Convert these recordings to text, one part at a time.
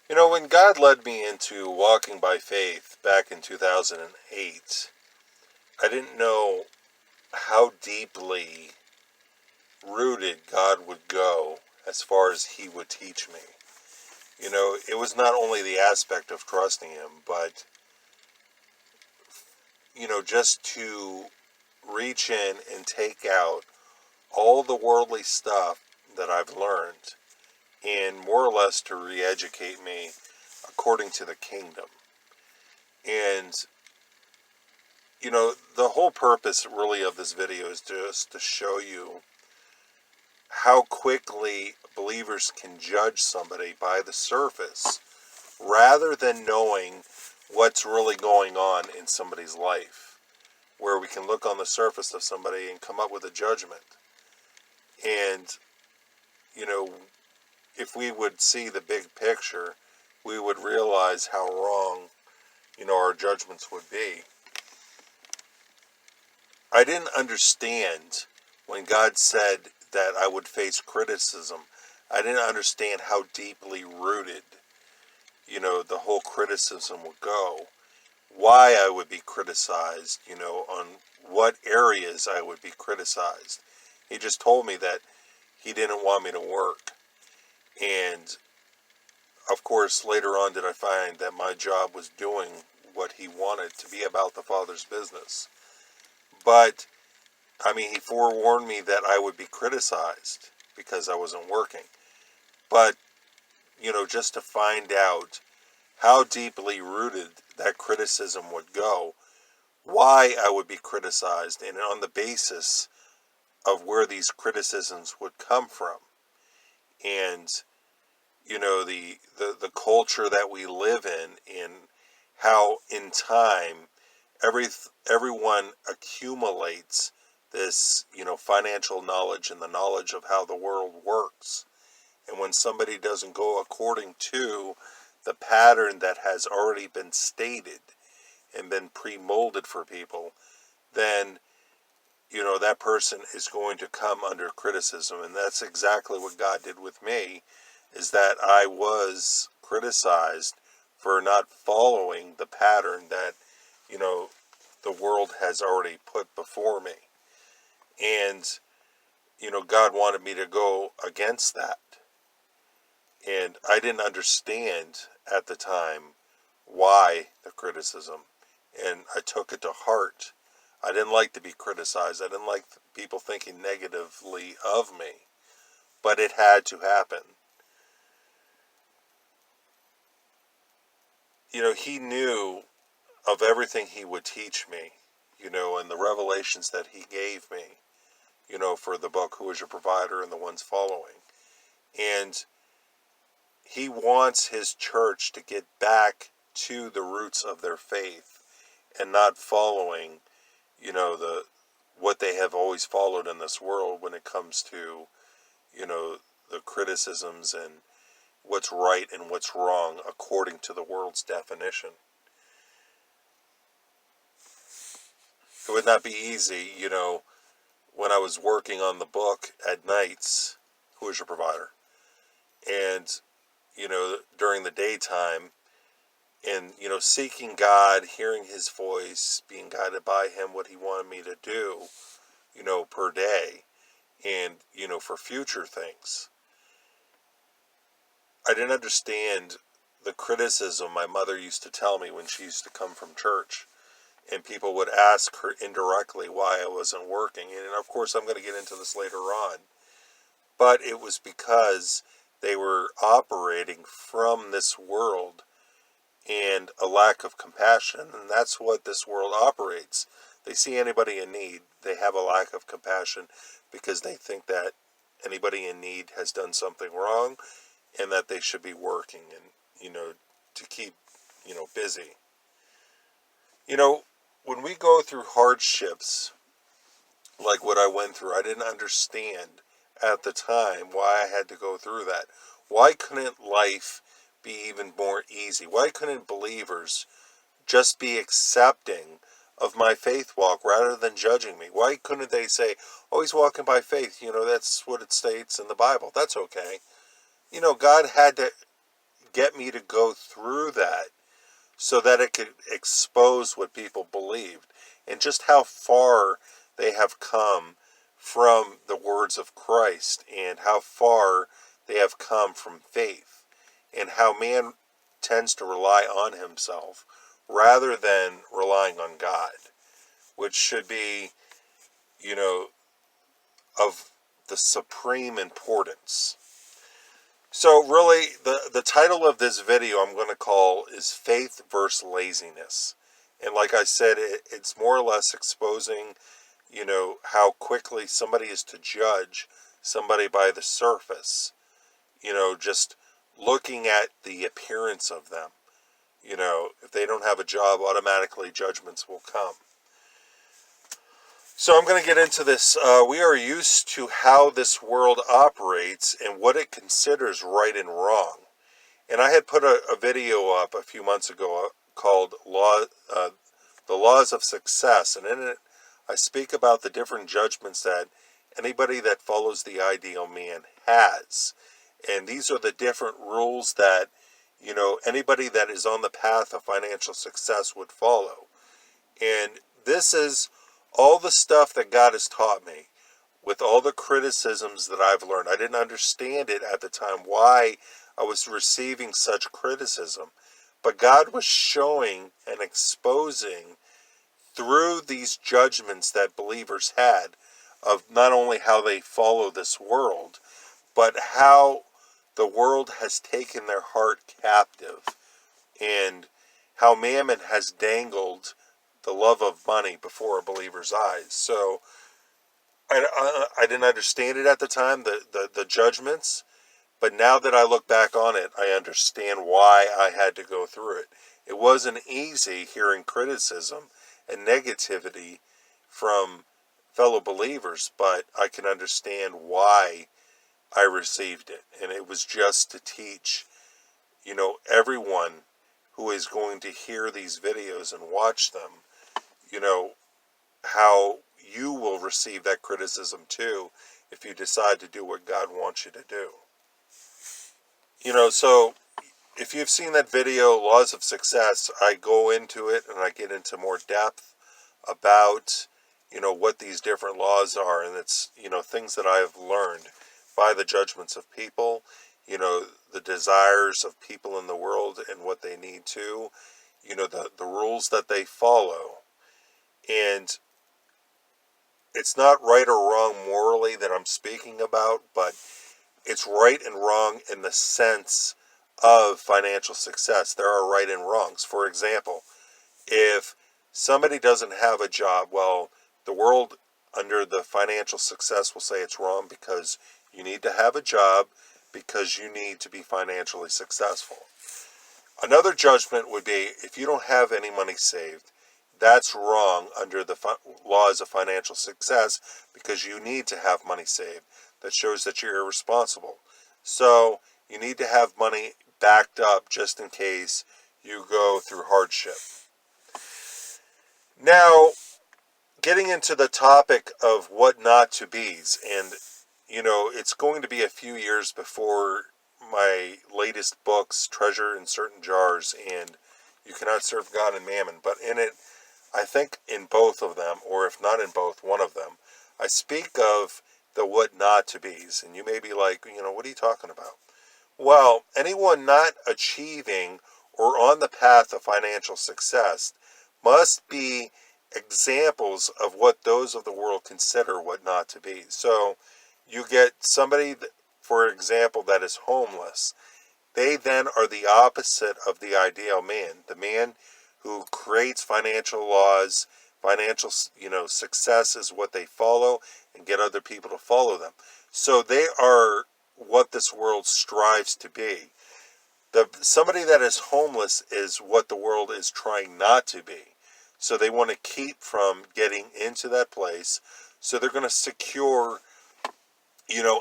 When God led me into walking by faith back in 2008, I didn't know how deeply rooted God would go as far as He would teach me. It was not only the aspect of trusting Him, but, just to reach in and take out all the worldly stuff that I've learned and more or less to re-educate me according to the kingdom. And, the whole purpose really of this video is just to show you how quickly believers can judge somebody by the surface rather than knowing what's really going on in somebody's life, where we can look on the surface of somebody and come up with a judgment. And, you know, if we would see the big picture, we would realize how wrong, our judgments would be. I didn't understand when God said that I would face criticism. I didn't understand how deeply rooted, the whole criticism would go. Why I would be criticized, on what areas I would be criticized. He just told me that He didn't want me to work. And, of course, later on did I find that my job was doing what He wanted to be about the Father's business. But, He forewarned me that I would be criticized because I wasn't working. But, just to find out how deeply rooted that criticism would go, why I would be criticized, and on the basis of where these criticisms would come from. And, the culture that we live in, and how in time everyone accumulates this, financial knowledge and the knowledge of how the world works. And when somebody doesn't go according to the pattern that has already been stated and been pre-molded for people, then, that person is going to come under criticism. And that's exactly what God did with me, is that I was criticized for not following the pattern that, the world has already put before me. And, God wanted me to go against that. And I didn't understand at the time why the criticism. And I took it to heart. I didn't like to be criticized. I didn't like people thinking negatively of me. But it had to happen. He knew of everything He would teach me, and the revelations that He gave me, for the book, Who is Your Provider, and the ones following. And He wants His church to get back to the roots of their faith and not following, what they have always followed in this world when it comes to, the criticisms and what's right and what's wrong according to the world's definition. It would not be easy, when I was working on the book at nights, Who is Your Provider? And, during the daytime, and, seeking God, hearing His voice, being guided by Him, what He wanted me to do, per day, and, for future things. I didn't understand the criticism my mother used to tell me when she used to come from church. And people would ask her indirectly why I wasn't working. And of course, I'm going to get into this later on. But it was because they were operating from this world and a lack of compassion. And that's what this world operates. They see anybody in need, they have a lack of compassion because they think that anybody in need has done something wrong and that they should be working and, to keep, busy. When we go through hardships, like what I went through, I didn't understand at the time why I had to go through that. Why couldn't life be even more easy? Why couldn't believers just be accepting of my faith walk rather than judging me? Why couldn't they say, oh, he's walking by faith, that's what it states in the Bible. That's okay. God had to get me to go through that so that it could expose what people believed and just how far they have come from the words of Christ and how far they have come from faith and how man tends to rely on himself rather than relying on God, which should be, you know, of the supreme importance. So really, the title of this video I'm going to call is Faith versus Laziness. And like I said, it's more or less exposing, how quickly somebody is to judge somebody by the surface, just looking at the appearance of them. If they don't have a job, automatically judgments will come. So I'm going to get into this. We are used to how this world operates and what it considers right and wrong. And I had put a video up a few months ago called The Laws of Success. And in it, I speak about the different judgments that anybody that follows the ideal man has. And these are the different rules that, anybody that is on the path of financial success would follow. And this is all the stuff that God has taught me with all the criticisms that I've learned. I didn't understand it at the time, why I was receiving such criticism. But God was showing and exposing through these judgments that believers had of not only how they follow this world, but how the world has taken their heart captive and how mammon has dangled the love of money before a believer's eyes. So I didn't understand it at the time, the judgments, but now that I look back on it, I understand why I had to go through it. It wasn't easy hearing criticism and negativity from fellow believers, but I can understand why I received it. And it was just to teach, everyone who is going to hear these videos and watch them, how you will receive that criticism too if you decide to do what God wants you to do. So if you've seen that video, Laws of Success, I go into it and I get into more depth about, what these different laws are. And it's, things that I have learned by the judgments of people, the desires of people in the world and what they need to, the rules that they follow. And it's not right or wrong morally that I'm speaking about, but it's right and wrong in the sense of financial success. There are right and wrongs. For example, if somebody doesn't have a job, well, the world under the financial success will say it's wrong because you need to have a job because you need to be financially successful. Another judgment would be if you don't have any money saved, that's wrong under the laws of financial success because you need to have money saved. That shows that you're irresponsible. So you need to have money backed up just in case you go through hardship. Now, getting into the topic of what not to be's, and it's going to be a few years before my latest books, Treasure in Certain Jars, and You Cannot Serve God and Mammon, but in it, I think in both of them, or if not in both, one of them, I speak of the what not to be's. And you may be like, what are you talking about? Well, anyone not achieving or on the path of financial success must be examples of what those of the world consider what not to be. So you get somebody, for example, that is homeless. They then are the opposite of the ideal man. The man who creates financial laws, financial, success is what they follow and get other people to follow them. So they are what this world strives to be. Somebody that is homeless is what the world is trying not to be. So they want to keep from getting into that place. So they're going to secure,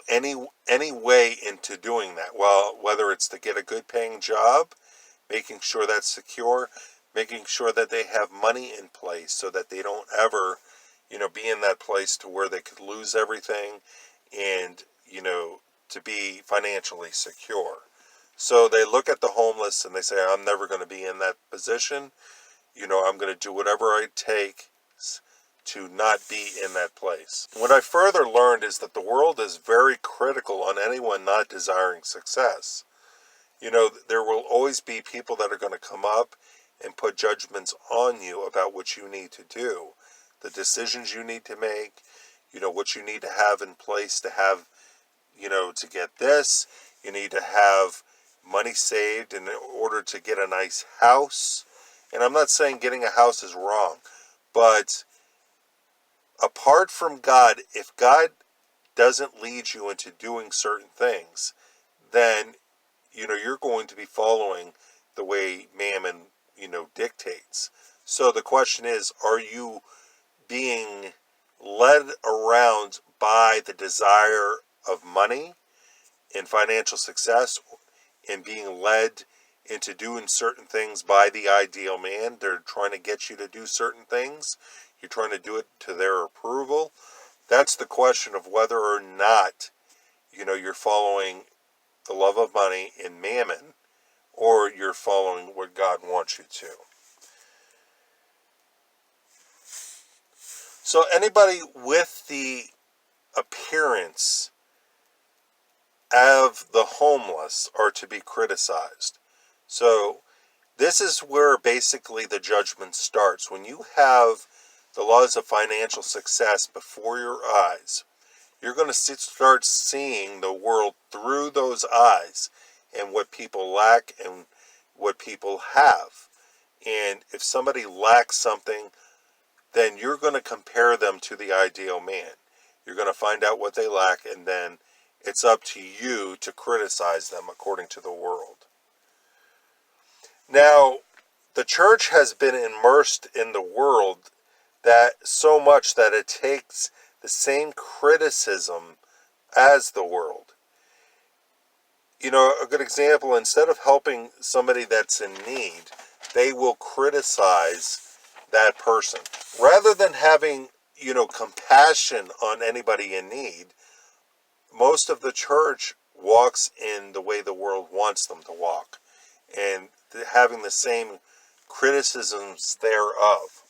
any way into doing that. Well, whether it's to get a good paying job, making sure that's secure, making sure that they have money in place so that they don't ever, be in that place to where they could lose everything and, to be financially secure. So they look at the homeless and they say, I'm never going to be in that position. I'm going to do whatever I take to not be in that place. What I further learned is that the world is very critical on anyone not desiring success. There will always be people that are going to come up and put judgments on you about what you need to do, the decisions you need to make, what you need to have in place to have, to get this. You need to have money saved in order to get a nice house. And I'm not saying getting a house is wrong, but apart from God, if God doesn't lead you into doing certain things, then you're going to be following the way mammon dictates. So the question is, are you being led around by the desire of money and financial success, and being led into doing certain things by the ideal man? They're trying to get you to do certain things. You're trying to do it to their approval. That's the question of whether or not you're following the love of money in mammon, or you're following what God wants you to. So anybody with the appearance of the homeless are to be criticized. So this is where basically the judgment starts. When you have the laws of financial success before your eyes, you're going to start seeing the world through those eyes, and what people lack and what people have. And if somebody lacks something, then you're going to compare them to the ideal man. You're going to find out what they lack, and then it's up to you to criticize them according to the world. Now, the church has been immersed in the world that so much that it takes the same criticism as the world. A good example, instead of helping somebody that's in need, they will criticize that person. Rather than having, compassion on anybody in need, most of the church walks in the way the world wants them to walk, and having the same criticisms thereof.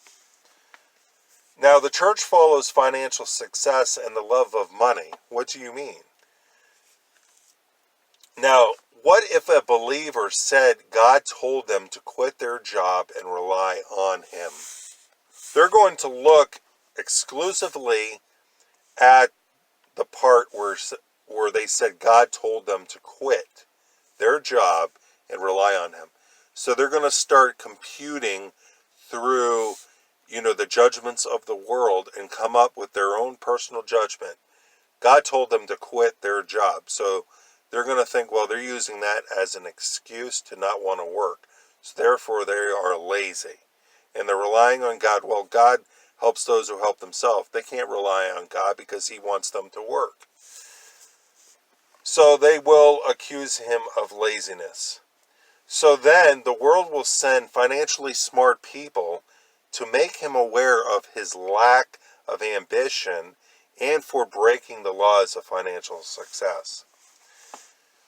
Now, the church follows financial success and the love of money. What do you mean? Now, what if a believer said God told them to quit their job and rely on Him? They're going to look exclusively at the part where they said God told them to quit their job and rely on Him. So they're going to start computing through, the judgments of the world and come up with their own personal judgment. God told them to quit their job. So they're going to think, well, they're using that as an excuse to not want to work. So therefore, they are lazy. And they're relying on God. Well, God helps those who help themselves. They can't rely on God because He wants them to work. So they will accuse Him of laziness. So then the world will send financially smart people to make Him aware of His lack of ambition and for breaking the laws of financial success.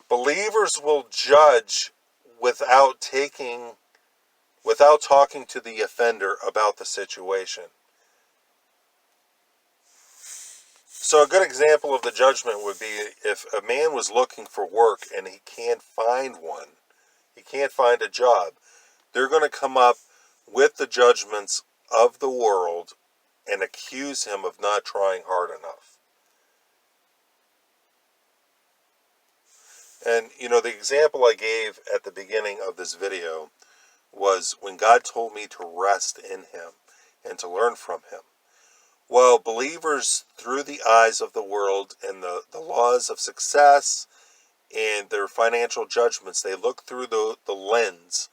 Believers will judge without talking to the offender about the situation. So a good example of the judgment would be if a man was looking for work and he can't find one, he can't find a job, they're going to come up with the judgments of the world and accuse him of not trying hard enough. And, the example I gave at the beginning of this video was when God told me to rest in Him and to learn from Him. Well, believers, through the eyes of the world and the laws of success and their financial judgments, they look through the lens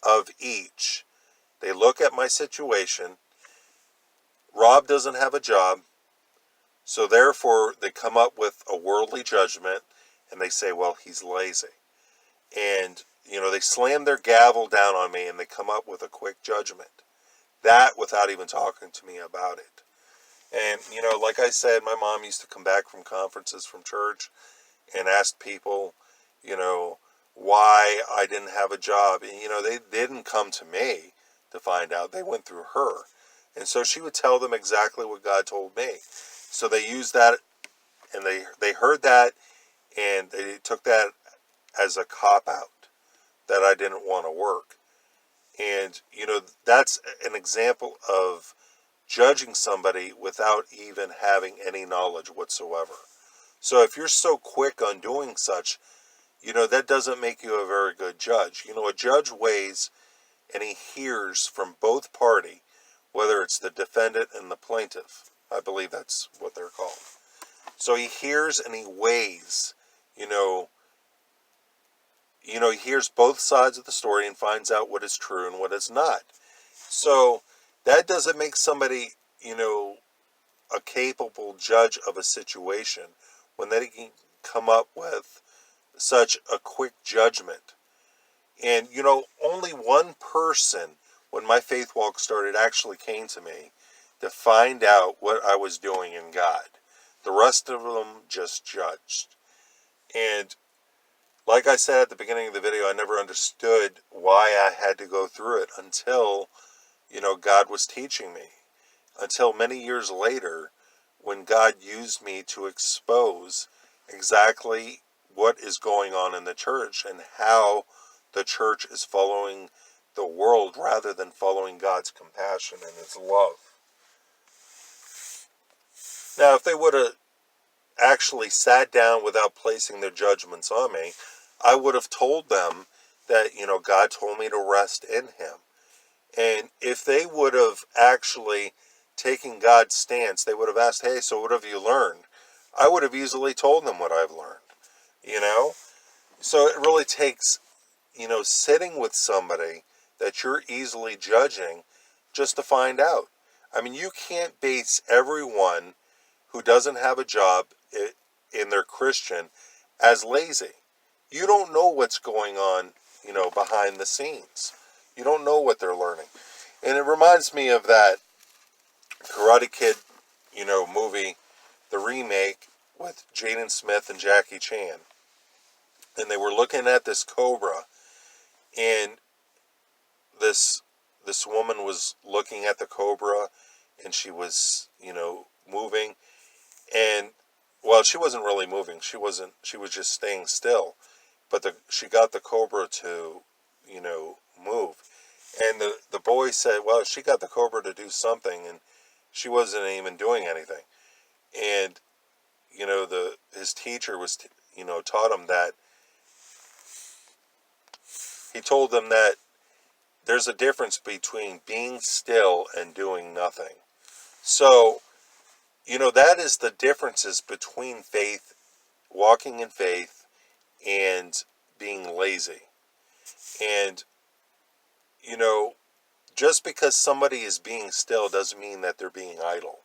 of each. They look at my situation. Rob doesn't have a job, so therefore they come up with a worldly judgment, and they say, well, he's lazy. And, they slam their gavel down on me, and they come up with a quick judgment. That without even talking to me about it. And, like I said, my mom used to come back from conferences from church and ask people, why I didn't have a job. And, they didn't come to me to find out. They went through her. And so she would tell them exactly what God told me. So they used that, and they heard that, and they took that as a cop-out, that I didn't want to work. And, that's an example of judging somebody without even having any knowledge whatsoever. So if you're so quick on doing such, that doesn't make you a very good judge. A judge weighs and he hears from both party, whether it's the defendant and the plaintiff. I believe that's what they're called. So he hears and he weighs, he hears both sides of the story and finds out what is true and what is not. So that doesn't make somebody, a capable judge of a situation when they can come up with such a quick judgment. And, only one person, when my faith walk started, actually came to me to find out what I was doing in God. The rest of them just judged. And like I said at the beginning of the video, I never understood why I had to go through it until, God was teaching me. Until many years later, when God used me to expose exactly what is going on in the church and how the church is following the world rather than following God's compassion and His love. Now, if they would have actually sat down without placing their judgments on me, I would have told them that, God told me to rest in Him. And if they would have actually taken God's stance, they would have asked, hey, so what have you learned? I would have easily told them what I've learned, So it really takes, sitting with somebody that you're easily judging just to find out. I mean, you can't base everyone who doesn't have a job and they're Christian as lazy. You don't know what's going on, behind the scenes. You don't know what they're learning. And it reminds me of that Karate Kid, movie, the remake with Jaden Smith and Jackie Chan. And they were looking at this cobra, and this woman was looking at the cobra, and she was, moving. And, well, she wasn't really moving. She was just staying still. But she got the cobra to, move. And the boy said, well, she got the cobra to do something, and she wasn't even doing anything. And, his teacher was, taught him that, he told them that there's a difference between being still and doing nothing. So, that is the differences between faith, walking in faith, and being lazy. And, just because somebody is being still doesn't mean that they're being idle.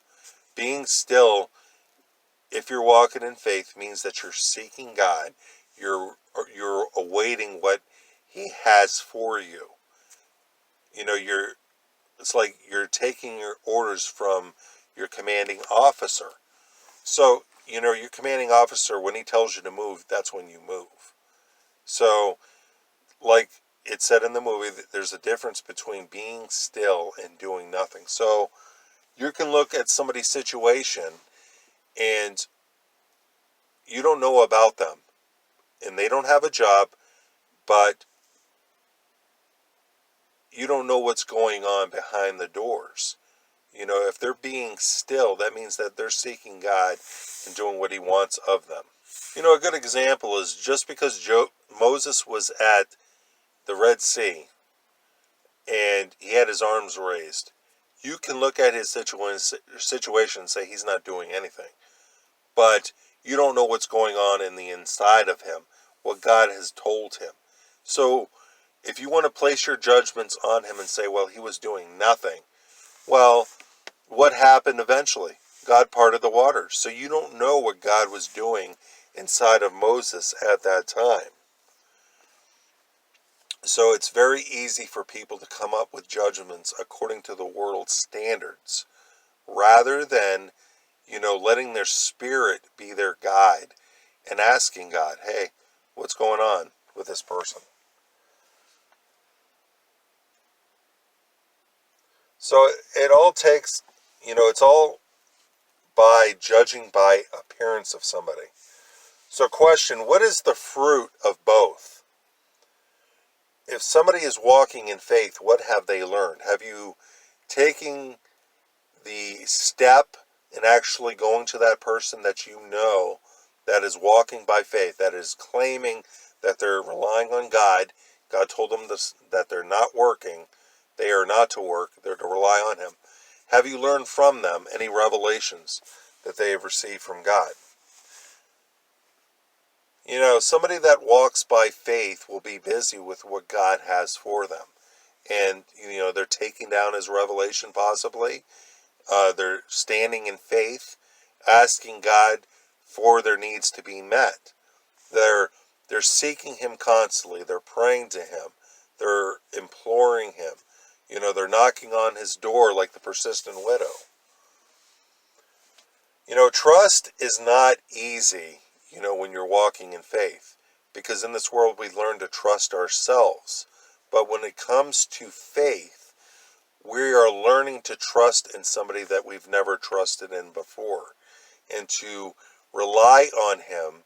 Being still, if you're walking in faith, means that you're seeking God. You're awaiting what He has for you. It's like you're taking your orders from your commanding officer. So, your commanding officer, when he tells you to move, that's when you move. So, like it said in the movie, there's a difference between being still and doing nothing. So, you can look at somebody's situation and you don't know about them. And they don't have a job, but you don't know what's going on behind the doors. If they're being still, that means that they're seeking God and doing what He wants of them. A good example is just because Moses was at the Red Sea and he had his arms raised, you can look at his situation and say he's not doing anything. But you don't know what's going on in the inside of him, what God has told him. So if you want to place your judgments on him and say, well, he was doing nothing, well, what happened eventually? God parted the waters. So you don't know what God was doing inside of Moses at that time. So it's very easy for people to come up with judgments according to the world's standards, rather than, letting their spirit be their guide and asking God, hey, what's going on? with this person. So it all takes, it's all by judging by appearance of somebody. So question, what is the fruit of both? If somebody is walking in faith, what have they learned? Have you taken the step in actually going to that person that you know that is walking by faith, that is claiming that they're relying on God? God told them this, that they're not working. They are not to work. They're to rely on Him. Have you learned from them any revelations that they have received from God? Somebody that walks by faith will be busy with what God has for them. And, they're taking down His revelation possibly. They're standing in faith, asking God for their needs to be met. They're seeking Him constantly. They're praying to Him. They're imploring Him. They're knocking on His door like the persistent widow. Trust is not easy, when you're walking in faith, because in this world we learn to trust ourselves. But when it comes to faith, we are learning to trust in somebody that we've never trusted in before, and to rely on Him.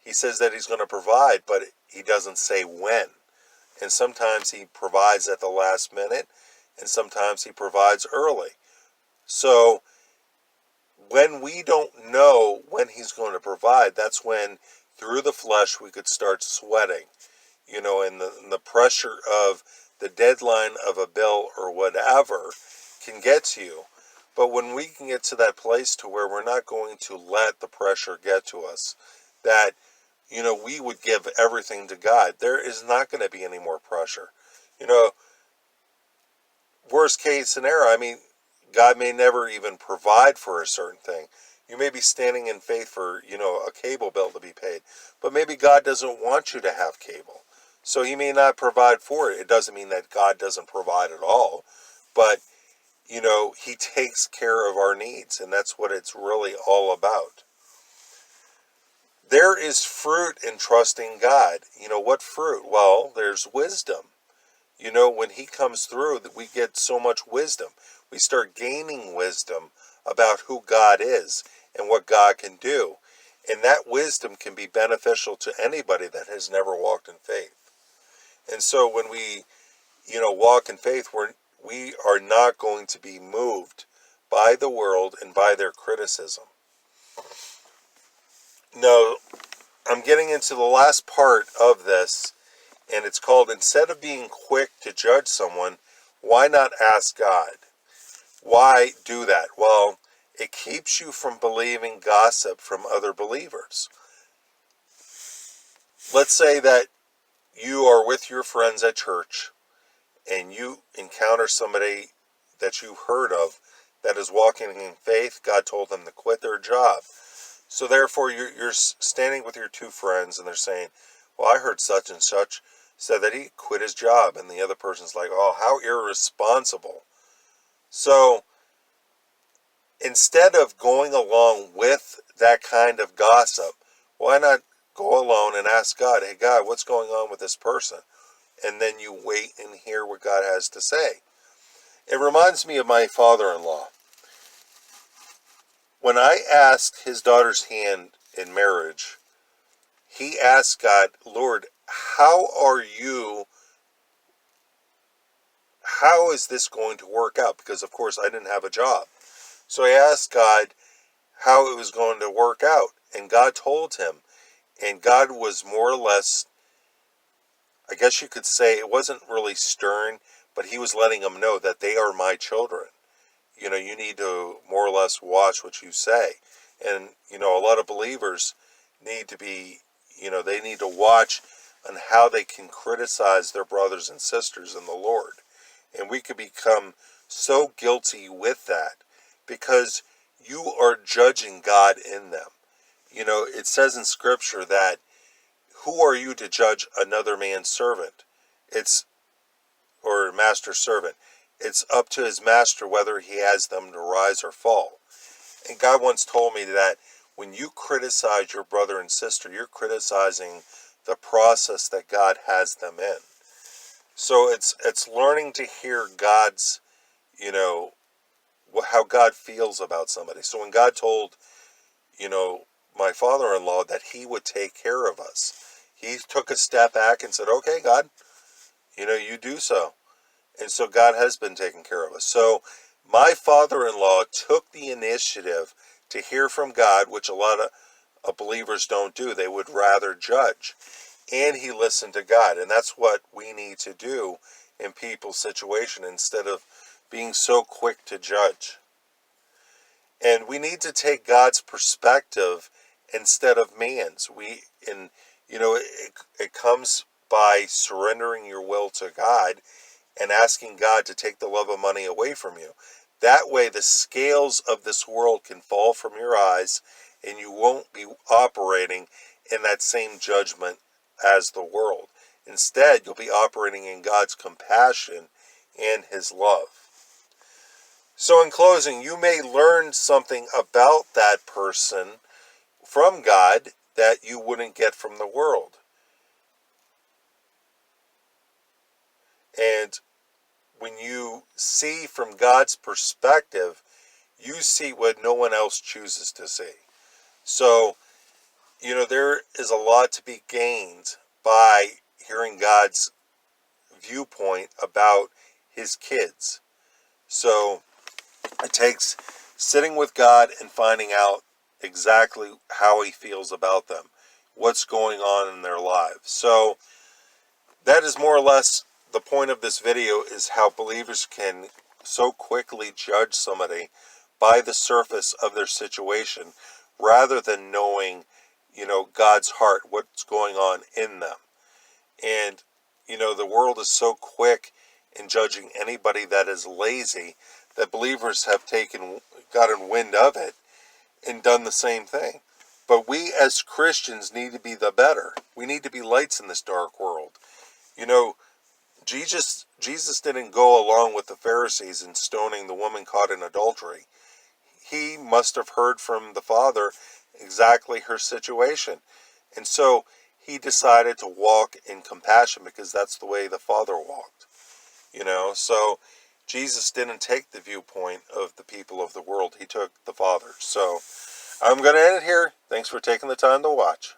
He says that He's going to provide, but He doesn't say when. And sometimes He provides at the last minute, and sometimes He provides early. So when we don't know when He's going to provide, that's when through the flesh we could start sweating, and the pressure of the deadline of a bill or whatever can get to you. But when we can get to that place to where we're not going to let the pressure get to us, that, we would give everything to God, there is not going to be any more pressure. Worst case scenario, God may never even provide for a certain thing. You may be standing in faith for, a cable bill to be paid, but maybe God doesn't want you to have cable. So He may not provide for it. It doesn't mean that God doesn't provide at all, but, He takes care of our needs, and that's what it's really all about. There is fruit in trusting God. What fruit? Well, there's wisdom. When He comes through, that we get so much wisdom. We start gaining wisdom about who God is and what God can do. And that wisdom can be beneficial to anybody that has never walked in faith. And so when we, walk in faith, we are not going to be moved by the world and by their criticism. No, I'm getting into the last part of this, and it's called, instead of being quick to judge someone, why not ask God? Why do that? Well, it keeps you from believing gossip from other believers. Let's say that you are with your friends at church and you encounter somebody that you've heard of that is walking in faith. God told them to quit their job. So therefore you're standing with your two friends and they're saying, well, I heard such and such said that he quit his job. And the other person's like, oh, how irresponsible. So instead of going along with that kind of gossip, why not go alone and ask God, hey, God, what's going on with this person? And then you wait and hear what God has to say. It reminds me of my father-in-law. When I asked his daughter's hand in marriage, he asked God, Lord, how is this going to work out? Because, of course, I didn't have a job. So I asked God how it was going to work out. And God told him. And God was more or less, I guess you could say, it wasn't really stern, but He was letting him know that they are my children. You need to more or less watch what you say. And, a lot of believers need to be, they need to watch on how they can criticize their brothers and sisters in the Lord. And we could become so guilty with that because you are judging God in them. It says in Scripture that who are you to judge another man's servant? Or master's servant. It's up to his master whether he has them to rise or fall. And God once told me that when you criticize your brother and sister, you're criticizing the process that God has them in. So it's learning to hear God's, you know, how God feels about somebody. So when God told, you know, my father-in-law that he would take care of us, he took a step back and said, okay, God, you know, you do so. And so God has been taking care of us. So my father-in-law took the initiative to hear from God, which a lot of believers don't do. They would rather judge. And he listened to God. And that's what we need to do in people's situation instead of being so quick to judge. And we need to take God's perspective instead of man's. It comes by surrendering your will to God and asking God to take the love of money away from you. That way the scales of this world can fall from your eyes and you won't be operating in that same judgment as the world. Instead, you'll be operating in God's compassion and his love. So in closing, you may learn something about that person from God that you wouldn't get from the world. And when you see from God's perspective, you see what no one else chooses to see. So, there is a lot to be gained by hearing God's viewpoint about his kids. So, it takes sitting with God and finding out exactly how he feels about them, what's going on in their lives. So, that is more or less the point of this video, is how believers can so quickly judge somebody by the surface of their situation rather than knowing, God's heart, what's going on in them. And, the world is so quick in judging anybody that is lazy that believers have gotten wind of it and done the same thing. But we as Christians need to be the better. We need to be lights in this dark world. Jesus didn't go along with the Pharisees in stoning the woman caught in adultery. He must have heard from the Father exactly her situation. And so he decided to walk in compassion because that's the way the Father walked. So Jesus didn't take the viewpoint of the people of the world. He took the Father. So I'm going to end it here. Thanks for taking the time to watch.